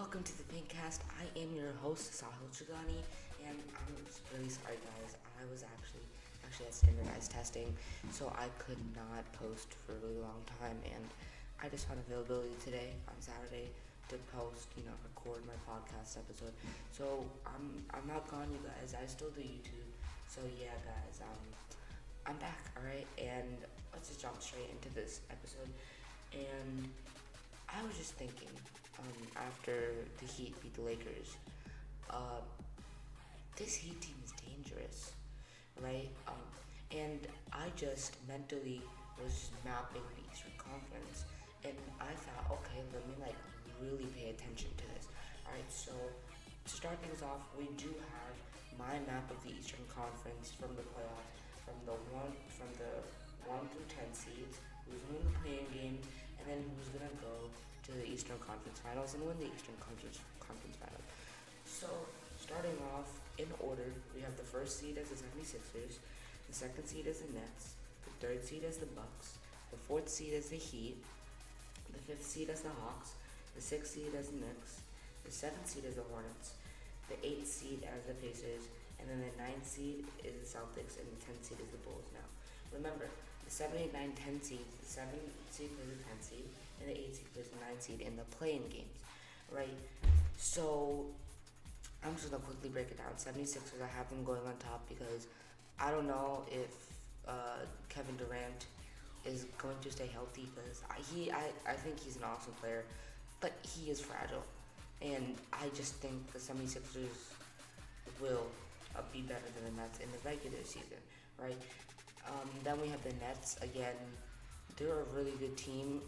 welcome to the Phincast. I am your host, Saheel Chagani, and I'm really sorry, guys. I was actually at standardized testing, so I could not post for a really long time, and I just found availability today on Saturday to post, record my podcast episode. So I'm not gone, you guys. I still do YouTube. So yeah, guys, I'm back. All right, and let's just jump straight into this episode. And I was just thinking, after the Heat beat the Lakers, uh, this Heat team is dangerous, right? And I just mentally was mapping the Eastern Conference, and I thought, okay, let me really pay attention to this. All right, so to start things off, we do have my map of the Eastern Conference from the playoffs, from the 1 through 10 seeds, who's winning the playing game, and then who's gonna go to the Eastern Conference Finals and win the Eastern Conference Finals. So, starting off in order, we have the first seed as the 76ers, the second seed as the Nets, the third seed as the Bucks, the fourth seed as the Heat, the fifth seed as the Hawks, the sixth seed as the Knicks, the seventh seed as the Hornets, the eighth seed as the Pacers, and then the ninth seed is the Celtics, and the 10th seed is the Bulls. Now, remember, the 7, 8, 9, 10 seeds, the 7th seed plays the 10th seed, and the 8th seed plays the 9th seed in the playing games, right? So, I'm just going to quickly break it down. 76ers, I have them going on top because I don't know if Kevin Durant is going to stay healthy because I think he's an awesome player, but he is fragile. And I just think the 76ers will be better than the Nets in the regular season, right? Then we have the Nets again. They're a really good team,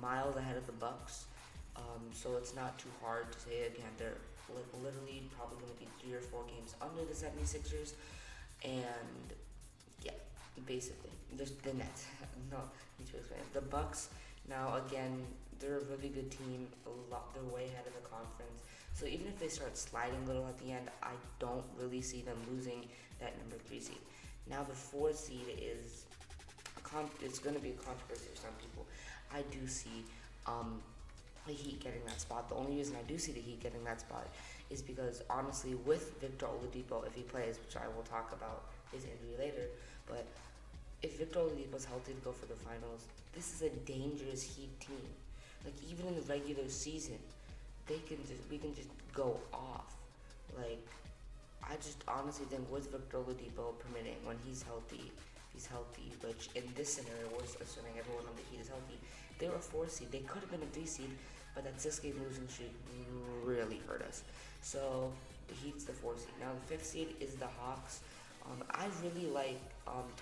miles ahead of the Bucks. So it's not too hard to say again. They're literally probably going to be 3 or 4 games under the 76ers, and yeah, basically just the Nets. No need to explain. The Bucks now again. They're a really good team. They're way ahead of the conference. So even if they start sliding a little at the end, I don't really see them losing that number 3 seed. Now the 4 seed is it's going to be a controversy for some people. I do see the Heat getting that spot. The only reason I do see the Heat getting that spot is because honestly, with Victor Oladipo, if he plays, which I will talk about his injury later, but if Victor Oladipo is healthy to go for the finals, this is a dangerous Heat team. Like even in the regular season, we can just go off. Like I just honestly think with Victor Oladipo permitting when he's healthy, which in this scenario we're assuming everyone on the Heat is healthy. They were a 4 seed. They could have been a 3 seed, but that 6-game losing streak really hurt us. So the Heat's the 4 seed. Now the 5th seed is the Hawks. I really like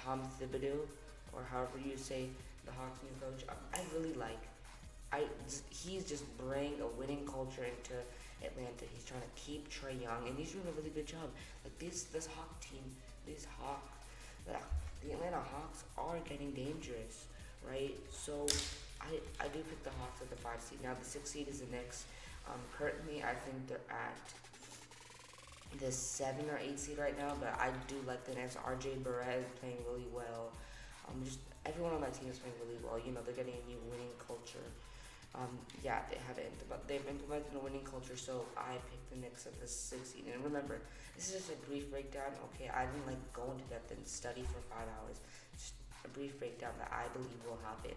Tom Thibodeau, or however you say the Hawks' new coach. I really like. He's just bringing a winning culture into Atlanta. He's trying to keep Trae Young, and he's doing a really good job. Like this Hawk team, the Atlanta Hawks are getting dangerous, right? So I do pick the Hawks at the 5 seed. Now the 6 seed is the Knicks. Currently I think they're at the 7 or 8 seed right now, but I do like the Knicks. RJ Barrett is playing really well. Just everyone on that team is playing really well. They're getting a new winning culture. Yeah, they've implemented a winning culture, so I picked the Knicks at the 6th seed. And remember, this is just a brief breakdown. Okay, I didn't go into depth and study for 5 hours. Just a brief breakdown that I believe will happen.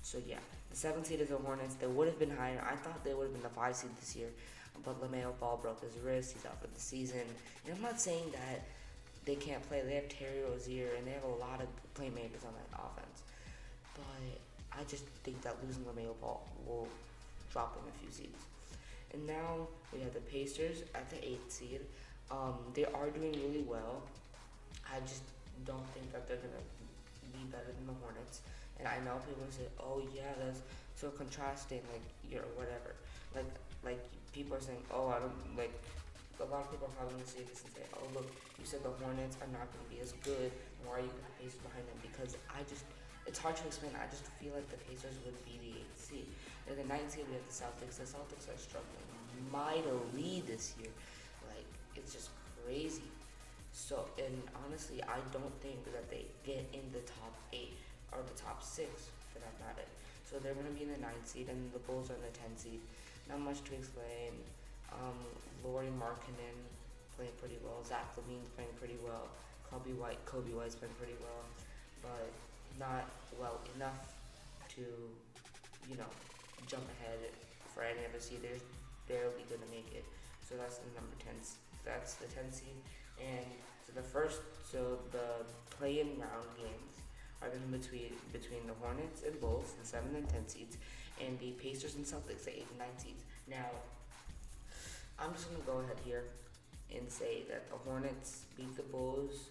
So yeah, the 7th seed is the Hornets. They would have been higher. I thought they would have been the 5 seed this year, but LaMelo Ball broke his wrist. He's out for the season. And I'm not saying that they can't play. They have Terry Rozier, and they have a lot of playmakers on that offense. But I just think that losing LaMelo Ball will drop them a few seeds. And now we have the Pacers at the 8th seed. They are doing really well. I just don't think that they're going to be better than the Hornets. And I know people say, oh yeah, that's so contrasting, you're whatever. Like people are saying, oh, I don't, a lot of people are probably going to say this and say, oh look, you said the Hornets are not going to be as good, why are you putting the Pacers behind them? Because it's hard to explain. I just feel like the Pacers would be the 8th seed. In the 9th seed, we have the Celtics. The Celtics are struggling mightily this year. It's just crazy. So, and honestly, I don't think that they get in the top 8 or the top 6 for that matter. So they're going to be in the 9th seed, and the Bulls are in the 10th seed. Not much to explain. Um, Laurie Markkinen playing pretty well. Zach Levine's playing pretty well. Kobe White's playing pretty well, but not well enough to, you know, jump ahead for any other seed. They're barely gonna make it. So that's the number 10. That's the 10 seed. And so the play-in round games are then between the Hornets and Bulls, the 7 and 10 seeds, and the Pacers and Celtics, the 8 and 9 seeds. Now, I'm just gonna go ahead here and say that the Hornets beat the Bulls.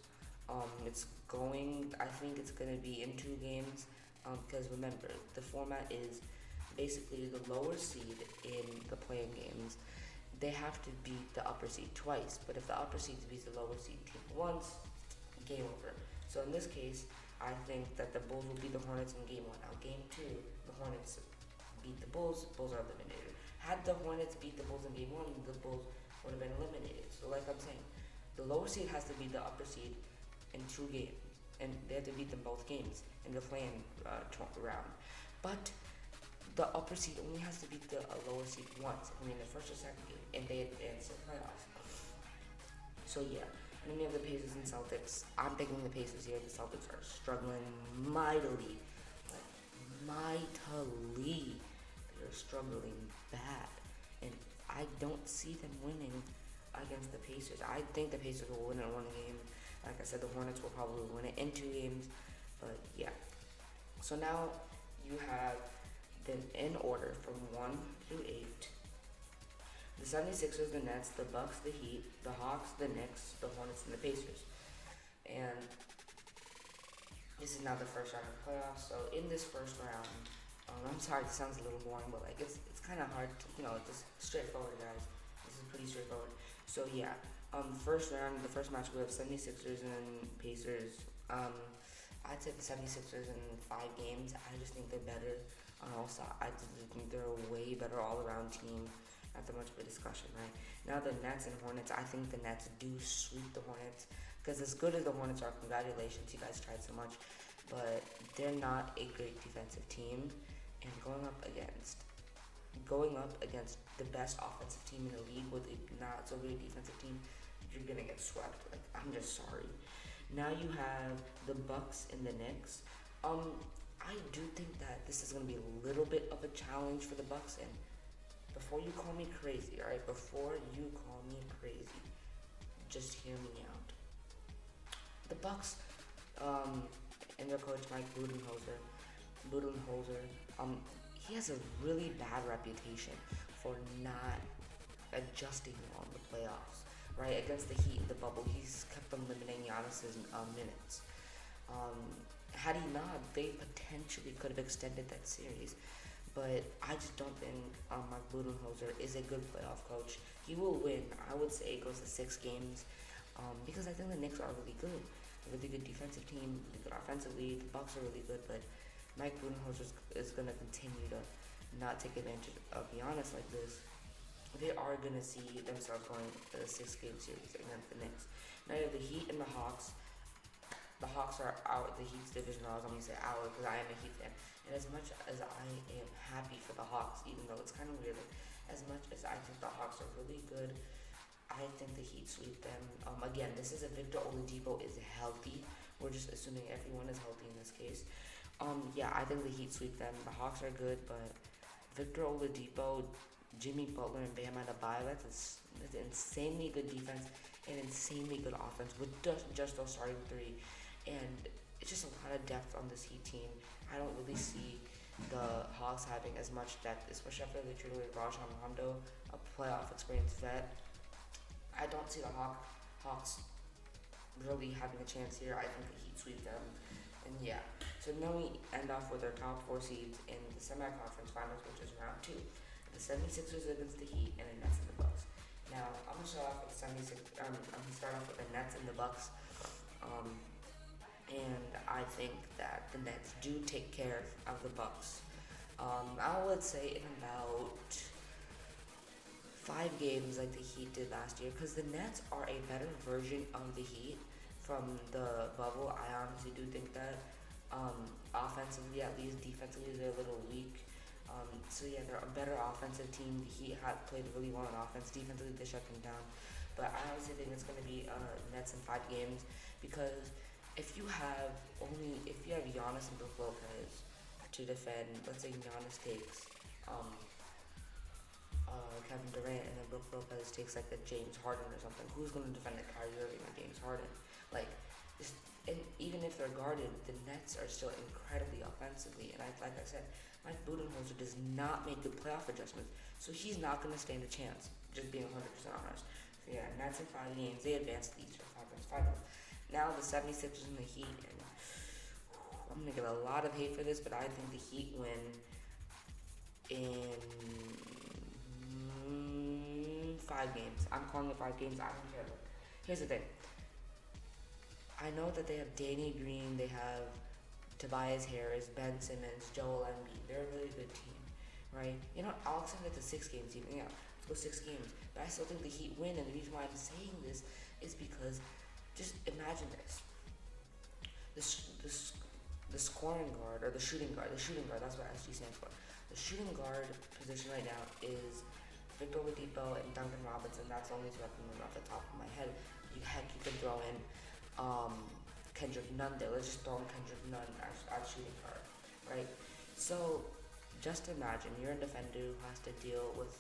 I think it's gonna be in 2 games. Because remember, the format is basically the lower seed in the playing games. They have to beat the upper seed twice, but if the upper seed beats the lower seed team once, game over. So in this case, I think that the Bulls will beat the Hornets in game 1. Now, game 2, the Hornets beat the Bulls. Bulls are eliminated. Had the Hornets beat the Bulls in game 1, the Bulls would have been eliminated. So like I'm saying, the lower seed has to beat the upper seed in 2 games, and they have to beat them both games in the play-in round. But the upper seed only has to beat the lower seed once, the first or second game, and they advance to the playoffs. So yeah, and then we have the Pacers and Celtics. I'm picking the Pacers here. The Celtics are struggling mightily. They're struggling bad, and I don't see them winning against the Pacers. I think the Pacers will win in 1 game. Like I said, the Hornets will probably win it in 2 games, but yeah. So now you have them in order from 1 through 8. The 76ers, the Nets, the Bucks, the Heat, the Hawks, the Knicks, the Hornets, and the Pacers. And this is now the first round of the playoffs. So in this first round, I'm sorry, this sounds a little boring, but like it's kind of hard to, just straightforward, guys. This is pretty straightforward. So yeah, first round, the first match we have 76ers and Pacers. I'd say the 76ers in 5 games. I just think they're better on all sides. I just think they're a way better all-around team. Not that much of a discussion, right? Now the Nets and Hornets. I think the Nets do sweep the Hornets, because as good as the Hornets are, congratulations, you guys tried so much, but they're not a great defensive team. And going up against the best offensive team in the league with a not so great defensive team, you're gonna get swept. Like, I'm just sorry. Now you have the Bucks and the Knicks. I do think that this is gonna be a little bit of a challenge for the Bucks. And before you call me crazy, all right? Before you call me crazy, just hear me out. The Bucks, and their coach Mike Budenholzer, he has a really bad reputation for not adjusting on the playoffs, right? Against the Heat in the bubble, he's kept them limiting Giannis's minutes. Had he not, they potentially could have extended that series. But I just don't think Mike Budenholzer is a good playoff coach. He will win. I would say it goes to 6 games, because I think the Knicks are really good. A really good defensive team, really good offensively. The Bucks are really good, but Mike Budenholzer is going to continue to not take advantage of Giannis like this. They are going to see themselves going to a 6-game series against the Knicks. Now you have the Heat and the Hawks. The Hawks are out. The Heat's division. I was going to say out because I am a Heat fan. And as much as I am happy for the Hawks, even though it's kind of weird, as much as I think the Hawks are really good, I think the Heat sweep them. Again, this is if Victor Oladipo is healthy. We're just assuming everyone is healthy in this case. Yeah, I think the Heat sweep them. The Hawks are good, but Victor Oladipo, Jimmy Butler, and Bam Adebayo, that's insanely good defense and insanely good offense with just those starting 3. And it's just a lot of depth on this Heat team. I don't really see the Hawks having as much depth, especially after they traded away Rajon Rondo, a playoff experienced vet. I don't see the Hawks really having a chance here. I think the Heat sweep them. And yeah, so then we end off with our top 4 seeds in the semi-conference finals, which is round 2. The 76ers against the Heat and the Nets and the Bucks. Now, I'm going to start off with the Nets and the Bucks. And I think that the Nets do take care of the Bucks. I would say in about 5 games like the Heat did last year, because the Nets are a better version of the Heat from the bubble. I honestly do think that offensively, at least defensively, they're a little weak. So yeah, they're a better offensive team. The Heat had played really well on offense. Defensively, they shut them down. But I honestly think it's gonna be Nets in 5 games because if you have Giannis and Brook Lopez to defend, let's say Giannis takes um, Kevin Durant and then Brook Lopez takes like a James Harden or something. Who's gonna defend a Kyrie Irving or James Harden? Like, and even if they're guarded, the Nets are still incredibly offensively. And like I said, Mike Budenholzer does not make good playoff adjustments, so he's not gonna stand a chance. Just being 100% honest. So yeah, Nets in 5 games, they advanced to the Eastern Conference Finals. Now the 76ers and the Heat, and I'm gonna get a lot of hate for this, but I think the Heat win in 5 games. I'm calling it 5 games. I don't care. Look, here's the thing. I know that they have Danny Green, they have Tobias Harris, Ben Simmons, Joel Embiid. They're a really good team, right? You know, I'll extend it to 6 games even. Yeah, let's go 6 games. But I still think the Heat win, and the reason why I'm saying this is because just imagine this. The scoring guard, or the shooting guard, that's what SG stands for. The shooting guard position right now is Victor Oladipo and Duncan Robinson. That's the only two I can remember off the top of my head. You can throw in Kendrick Nunn there. Let's just throw in Kendrick Nunn as shooting guard, right? So just imagine you're a defender who has to deal with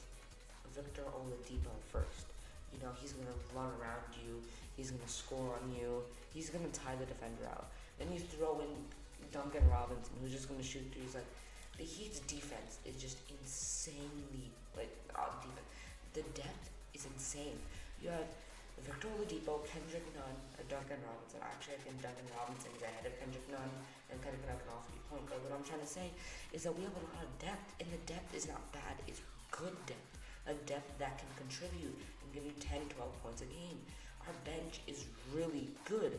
Victor Oladipo first. You know, he's gonna run around you, he's gonna score on you, he's gonna tie the defender out. Then you throw in Duncan Robinson, who's just gonna shoot threes. Like, the Heat's defense is just insanely defense. The depth is insane. You have Victor Oladipo, Kendrick Nunn, or Duncan Robinson. Actually, I think Duncan Robinson is ahead of Kendrick Nunn, and Kendrick Nunn can also be point guard. What I'm trying to say is that we have a lot of depth, and the depth is not bad. It's good depth. A depth that can contribute and give you 10, 12 points a game. Our bench is really good.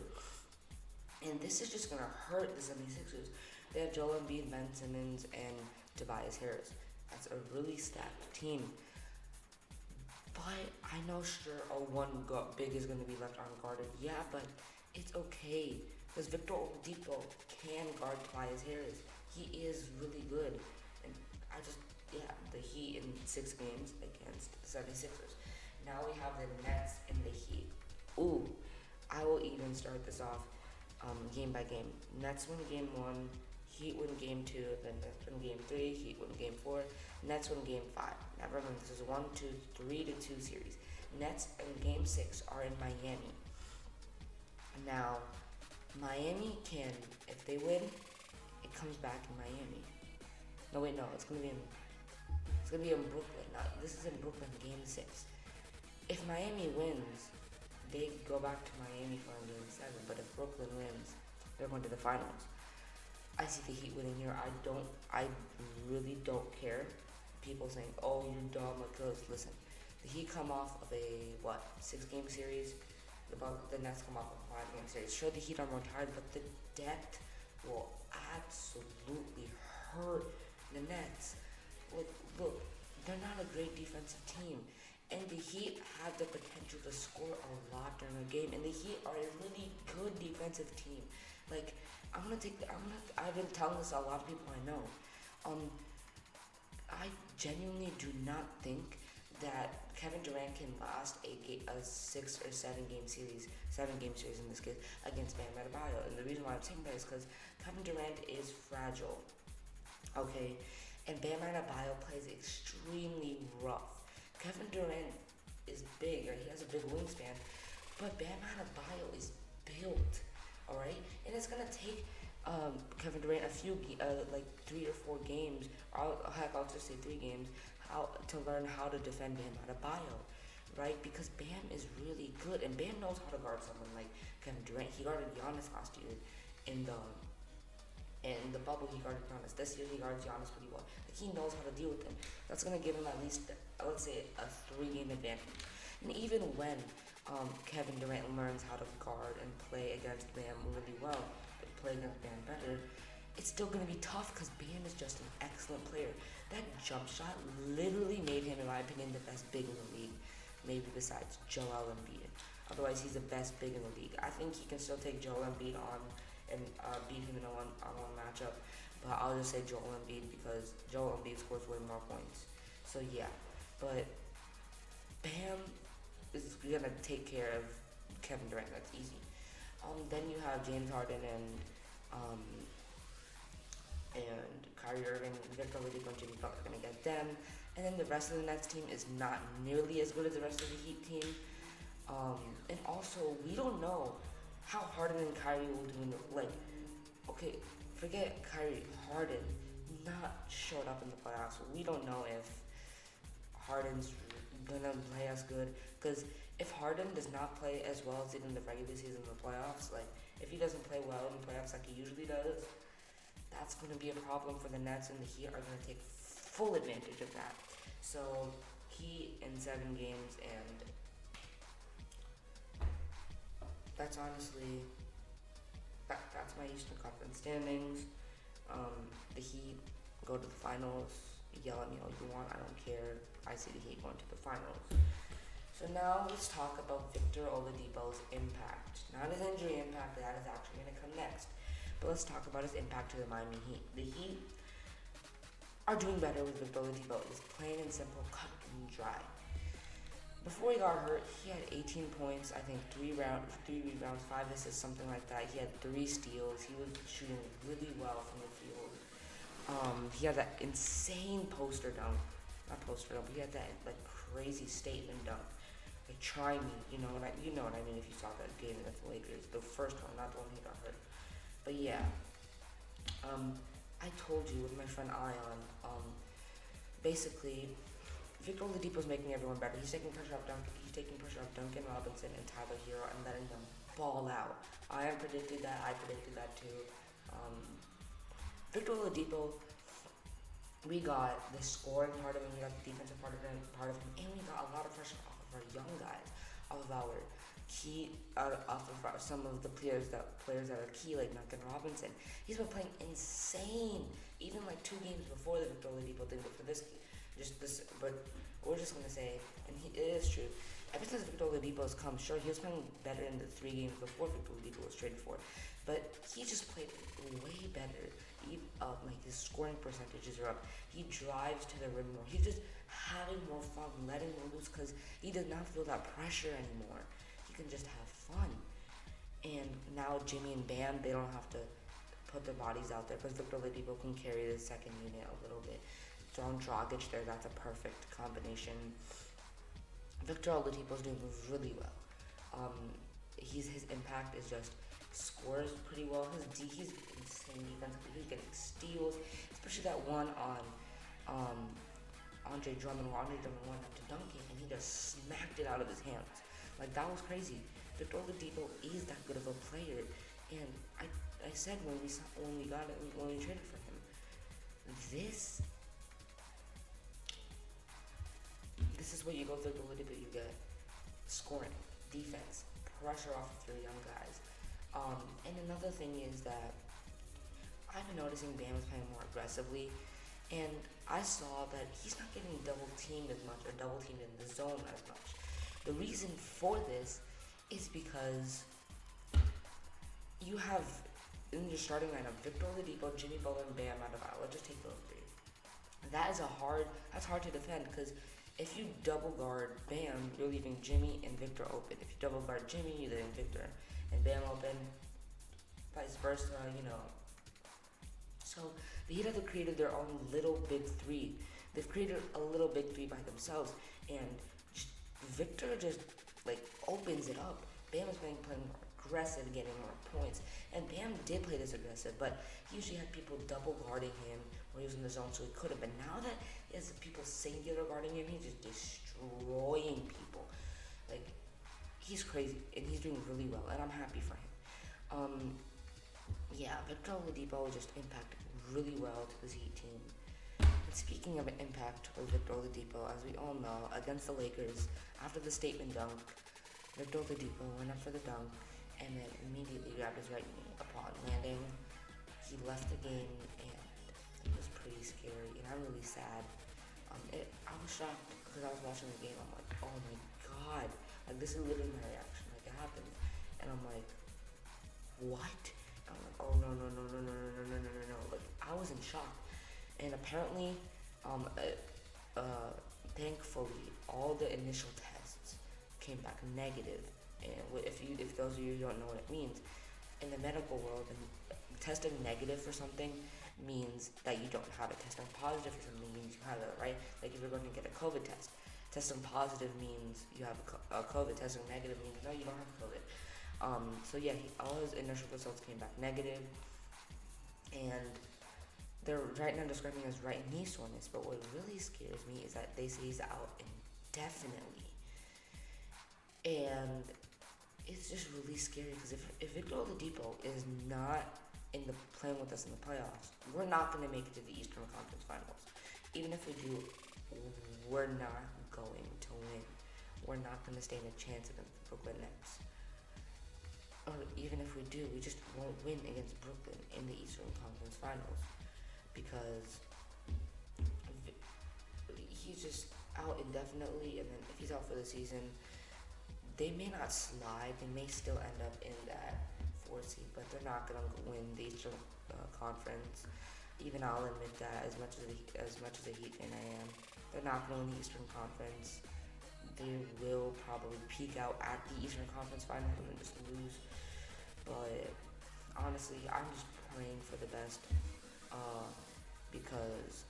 And this is just going to hurt the 76ers. They have Joel Embiid, Ben Simmons, and Tobias Harris. That's a really stacked team. But I know one big is going to be left unguarded. Yeah, but it's okay. Because Victor Oladipo can guard Tobias Harris. He is really good. And the Heat in 6 games against the 76ers. Now we have the Nets and the Heat. Ooh, I will even start this off game by game. Nets win game 1, Heat win game 2, then Nets win game 3, Heat win game 4, Nets win game 5. Now remember, this is 3-2 series. Nets in game 6 are in Miami. Now, Miami can, if they win, it comes back in Miami. No, wait, no, it's gonna be in Brooklyn. Now, this is in Brooklyn, game 6. If Miami wins, they go back to Miami for game 7. But if Brooklyn wins, they're going to the finals. I see the Heat winning here. I really don't care. People saying, "Oh, you're dumb," listen, the Heat come off of a 6-game series. The Nets come off of a 5-game series. Sure, the Heat are more tired, but the depth will absolutely hurt the Nets. Look, they're not a great defensive team, and the Heat have the potential to score a lot during a game. And the Heat are a really good defensive team. Like, I've been telling this to a lot of people I know. I genuinely do not think that Kevin Durant can last a 6 or 7-game series, in this case, against Bam Adebayo. And the reason why I'm saying that is because Kevin Durant is fragile, okay? And Bam Adebayo plays extremely rough. Kevin Durant is big, or he has a big wingspan, but Bam Adebayo is built, all right? And it's gonna take Kevin Durant a few 3 or 4 games. I'll just say 3 games. To learn how to defend Bam Adebayo, right? Because Bam is really good, and Bam knows how to guard someone like Kevin Durant. He guarded Giannis last year in the bubble. He guarded Giannis. This year he guards Giannis pretty well. Like, he knows how to deal with him. That's gonna give him at least, let's say, a 3-game advantage. And even when Kevin Durant learns how to guard and play against Bam really well, play against Bam better, it's still going to be tough because Bam is just an excellent player. That jump shot literally made him, in my opinion, the best big in the league, maybe besides Joel Embiid. Otherwise, he's the best big in the league. I think he can still take Joel Embiid on and beat him in a one-on-one matchup. but I'll just say Joel Embiid because Joel Embiid scores way more points. So yeah, but Bam is gonna take care of Kevin Durant. That's easy. Then you have James Harden um, and Kyrie Irving, Victor Oladipo, and Jimmy Butler are gonna get them. And then the rest of the Nets team is not nearly as good as the rest of the Heat team. And also, we don't know how Harden and Kyrie will do in the, okay, forget Kyrie, Harden not showed up in the playoffs. We don't know if Harden's gonna play as good, because if Harden does not play as well as he did in the regular season and the playoffs, like if he doesn't play well in the playoffs like he usually does, that's gonna be a problem for the Nets, and the Heat are gonna take full advantage of that. So Heat in 7 games, and that's honestly that's my Eastern Conference standings. The Heat go to the finals. Yell at me all you want, I don't care. I see the Heat going to the finals. So now let's talk about Victor Oladipo's impact. Not his injury impact, that is actually going to come next. But let's talk about his impact to the Miami Heat. The Heat are doing better with Victor Oladipo. It's plain and simple, cut and dry. Before he got hurt, he had 18 points, I think 3 rebounds, 5 assists, something like that. He had 3 steals. He was shooting really well from the field. He had that insane not poster dunk, but he had that like crazy statement dunk. Like, try me, you know what I mean if you saw that game against the Lakers, the first one, not the one he got hurt. But yeah, I told you with my friend Ion, basically, Victor Oladipo's making everyone better. He's taking pressure off Duncan Robinson and Tyler Hero and letting them ball out. I predicted that. I predicted that too. Victor Oladipo, we got the scoring part of him, we got the defensive part of him, and we got a lot of pressure off of our young guys, off of our some of the players that are key, like Duncan Robinson. He's been playing insane, even like 2 games before the Victor Oladipo thing, but for this, but we're just gonna say, and it is true. Ever since Victor Oladipo's come, sure, he was playing better in the 3 games before Victor Oladipo was traded for, but he just played way better. Like his scoring percentages are up. He drives to the rim more. He's just having more fun, letting loose, because he does not feel that pressure anymore. He can just have fun. And now Jimmy and Bam, they don't have to put their bodies out there, because Victor Oladipo can carry the second unit a little bit. Throwing Dragic there, that's a perfect combination. Victor Oladipo's doing really well. His impact is just scores pretty well. He's insane defensively. He's getting steals, especially that one on Andre Drummond, where Andre Drummond went up to dunk it and he just smacked it out of his hands. Like, that was crazy. Victor Oladipo is that good of a player, and I said when we traded for him, this is what you go through with Oladipo. You get scoring, defense, pressure off of your young guys. And another thing is that I've been noticing Bam is playing more aggressively, and I saw that he's not getting double teamed as much, or double teamed in the zone as much. The reason for this is because you have in your starting lineup Victor Oladipo, Jimmy Butler, and Bam Adebayo. Let's just take those 3. That's hard to defend, because if you double guard Bam, you're leaving Jimmy and Victor open. If you double guard Jimmy, you're leaving Victor and Bam open, vice versa, So the Heat have created their own little big 3. They've created a little big 3 by themselves, and Victor just opens it up. Bam is playing more aggressive, getting more points, and Bam did play this aggressive, but he usually had people double guarding him when he was in the zone, so he couldn't. But now that he has people singular guarding him, he's just destroying people. He's crazy, and he's doing really well, and I'm happy for him. Victor Oladipo just impacted really well to this Heat team. And speaking of an impact with Victor Oladipo, as we all know, against the Lakers, after the statement dunk, Victor Oladipo went up for the dunk, and then immediately grabbed his right knee. Upon landing, he left the game, and it was pretty scary, and I'm really sad. I was shocked, because I was watching the game. I'm like, oh my god, this is literally my reaction. It happened, and I'm like, what? And I'm like, oh no. I was in shock. And apparently, um, thankfully, all the initial tests came back negative. And if those of you who don't know what it means, in the medical world, and testing negative for something means that you don't have it. Testing positive for something means you have it, right? Like if you're going to get a COVID test, testing positive means you have a COVID. Testing negative means no, you don't have COVID. So yeah, all his initial results came back negative, and they're right now describing it as right knee soreness. But what really scares me is that they say he's out indefinitely, and it's just really scary because if Victor Oladipo is not in the playing with us in the playoffs, we're not going to make it to the Eastern Conference Finals. Even if we do, we're not going to win. We're not going to stand a chance against the Brooklyn Nets. Or even if we do, we just won't win against Brooklyn in the Eastern Conference Finals because he's just out indefinitely, and then if he's out for the season, they may not slide. They may still end up in that 4 seed, but they're not gonna win the Eastern Conference. Even I'll admit that as much as a Heat fan I am, they're not gonna win the Eastern Conference. They will probably peak out at the Eastern Conference Finals and then just lose. But honestly, I'm just praying for the best because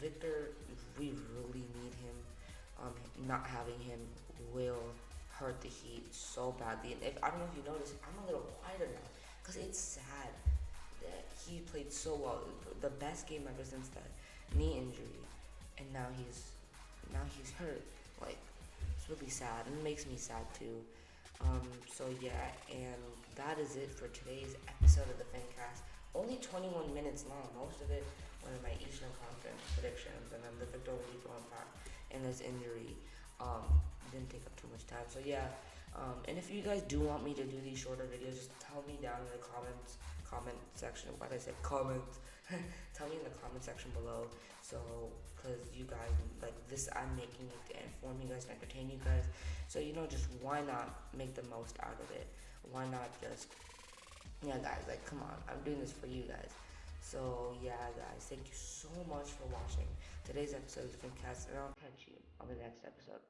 Victor, we really need him. Not having him will hurt the Heat so badly. And I don't know if you noticed, I'm a little quieter now because it's sad that he played so well, the best game ever since that knee injury, and now he's hurt. Like, it's really sad, and it makes me sad too. So yeah, and that is it for today's episode of the Phincast. Only 21 minutes long. Most of it were my Eastern Conference predictions, and then the Victor Oladipo Impact and his injury didn't take up too much time. So yeah, and if you guys do want me to do these shorter videos, just tell me down in the comment section. Why did I say comments? Tell me in the comment section below. So, because you guys like this, I'm making it to inform you guys and entertain you guys. So just why not make the most out of it? Why not just guys, like come on, I'm doing this for you guys. So yeah, guys, thank you so much for watching today's episode of the Phincast, and I'll catch you on the next episode.